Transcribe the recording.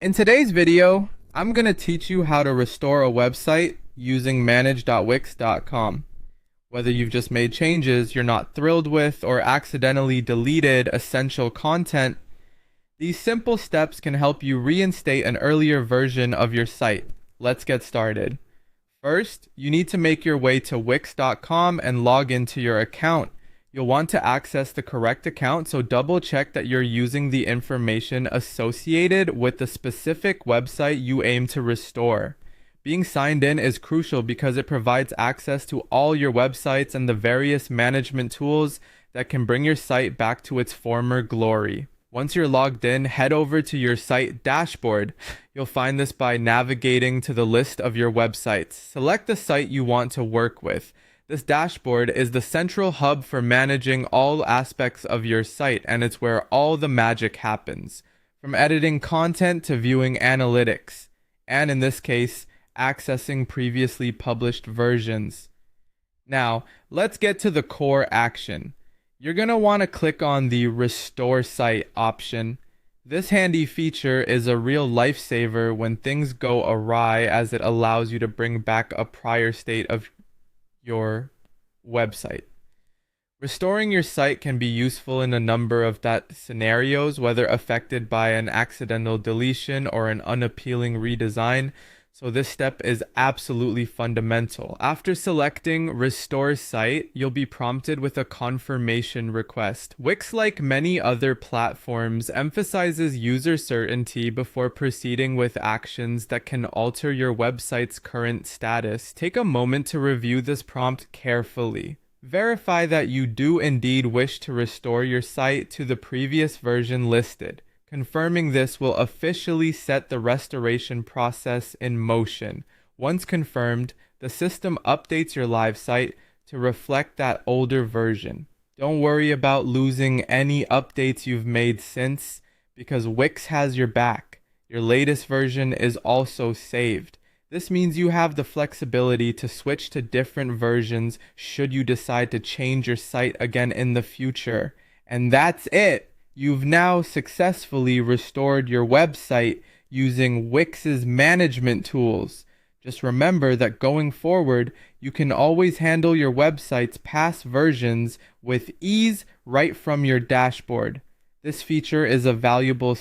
In today's video, I'm going to teach you how to restore a website using manage.wix.com. Whether you've just made changes you're not thrilled with or accidentally deleted essential content, these simple steps can help you reinstate an earlier version of your site. Let's get started. First, you need to make your way to wix.com and log into your account. You'll want to access the correct account, so double check that you're using the information associated with the specific website you aim to restore. Being signed in is crucial because it provides access to all your websites and the various management tools that can bring your site back to its former glory. Once you're logged in, head over to your site dashboard. You'll find this by navigating to the list of your websites. Select the site you want to work with. This dashboard is the central hub for managing all aspects of your site, and it's where all the magic happens, from editing content to viewing analytics, and in this case, accessing previously published versions. Now, let's get to the core action. You're going to want to click on the Restore Site option. This handy feature is a real lifesaver when things go awry, as it allows you to bring back a prior state of your website. Restoring your site can be useful in a number of scenarios, whether affected by an accidental deletion or an unappealing redesign. So this step is absolutely fundamental. After selecting Restore Site, you'll be prompted with a confirmation request. Wix, like many other platforms, emphasizes user certainty before proceeding with actions that can alter your website's current status. Take a moment to review this prompt carefully. Verify that you do indeed wish to restore your site to the previous version listed. Confirming this will officially set the restoration process in motion. Once confirmed, the system updates your live site to reflect that older version. Don't worry about losing any updates you've made since, because Wix has your back. Your latest version is also saved. This means you have the flexibility to switch to different versions should you decide to change your site again in the future. And that's it! You've now successfully restored your website using Wix's management tools. Just remember that going forward, you can always handle your website's past versions with ease right from your dashboard. This feature is a valuable